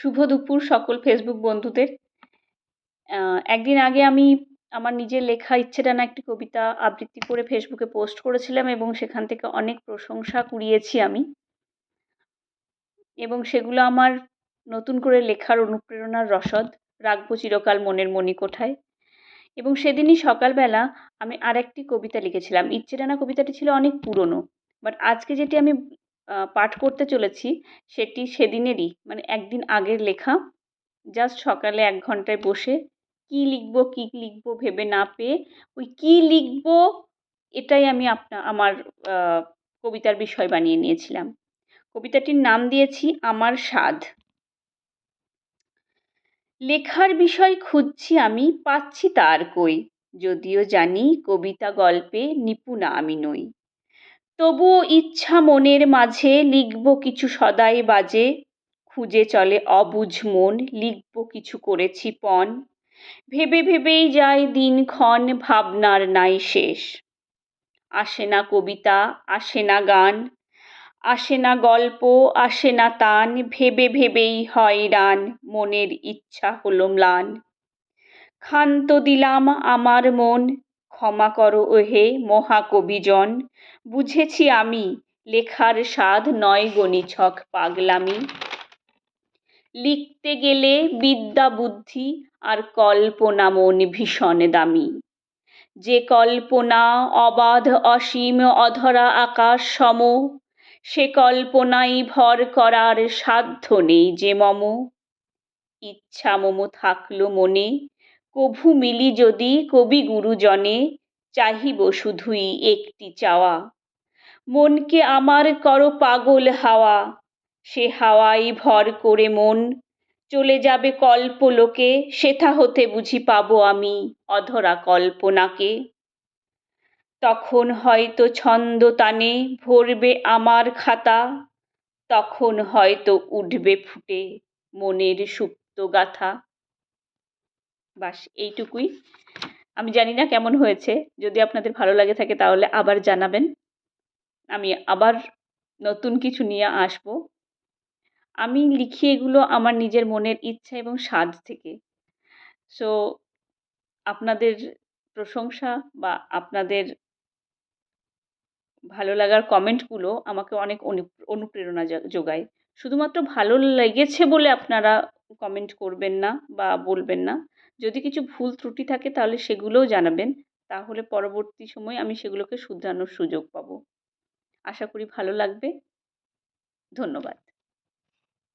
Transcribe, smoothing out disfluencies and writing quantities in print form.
শুভ দুপুর সকল ফেসবুক বন্ধুদের। একদিন আগে আমি আমার নিজের লেখা ইচ্ছেটানা একটি কবিতা আবৃত্তি করে ফেসবুকে পোস্ট করেছিলাম এবং সেখান থেকে অনেক প্রশংসা কুড়িয়েছি আমি, এবং সেগুলো আমার নতুন করে লেখার অনুপ্রেরণার রসদ, রাখবো চিরকাল মনের মণিকোঠায়। এবং সেদিনই সকালবেলা আমি আরেকটি কবিতা লিখেছিলাম। ইচ্ছেটানা কবিতাটি ছিল অনেক পুরনো, বাট আজকে যেটি আমি পাঠ করতে চলেছি সেটি সেদিনেরই, মানে একদিন আগের লেখা। জাস্ট সকালে ১ ঘন্টায় বসে কী লিখব ভেবে না পেয়ে ওই কী লিখব এটাই আমি আমার কবিতার বিষয় বানিয়ে নিয়েছিলাম। কবিতাটির নাম দিয়েছি আমার স্বাদ। লেখার বিষয় খুঁজছি আমি, পাচ্ছি তার কই, যদিও জানি কবিতা গল্পে নিপুণা আমি নই। তবুও ইচ্ছা মনের মাঝে লিখব কিছু সদাই বাজে, খুঁজে চলে অবুঝ মন লিখব কিছু করেছি পণ। ভেবে ভেবেই যায় দিনক্ষণ ভাবনার নাই শেষ। আসে না কবিতা, আসে না গান, আসে না গল্প, আসে না তান, ভেবে ভেবেই হয়রান মনের ইচ্ছা হলো ম্লান। ক্ষান্ত দিলাম আমার মন, ক্ষমা করো ওহে মহাকবিজন। বুঝেছি আমি লেখার স্বাদ নয় গো নিছক পাগলামি। লিখতে গেলে বিদ্যা বুদ্ধি আর কল্পনা মন ভীষণ দামি। যে কল্পনা অবাধ অসীম অধরা আকাশ সম, সে কল্পনায় ভর করার সাধ্য নেই যে মম। ইচ্ছা মম থাকলো মনে, কভু মিলি যদি কবি গুরুজনে, চাহিব শুধুই একটি চাওয়া, মনকে আমার করো পাগল হাওয়া। সে হাওয়ায় ভর করে মন চলে যাবে কল্পলোকে, সেথা হতে বুঝি পাবো আমি অধরা কল্পনাকে। তখন হয়তো ছন্দ তানে ভরবে আমার খাতা, তখন হয়তো উঠবে ফুটে মনের সুপ্ত গাথা। বাস এইটুকুই। আমি জানি না কেমন হয়েছে। যদি আপনাদের ভালো লাগে থাকে তাহলে আবার জানাবেন। আমি আবার নতুন কিছু নিয়ে আসব। আমি লিখি এগুলো আমার নিজের মনের ইচ্ছা এবং স্বাদ থেকে। সো আপনাদের প্রশংসা বা আপনাদের ভালো লাগার কমেন্টগুলো আমাকে অনেক অনুপ্রেরণা যোগায়। শুধুমাত্র ভালো লেগেছে বলে আপনারা কমেন্ট করবেন না বা বলবেন না। যদি কিছু ভুল ত্রুটি থাকে তাহলে সেগুলোও জানাবেন। তাহলে পরবর্তী সময়ে আমি সেগুলোকে শুধরানোর সুযোগ পাবো। আশা করি ভালো লাগবে। ধন্যবাদ।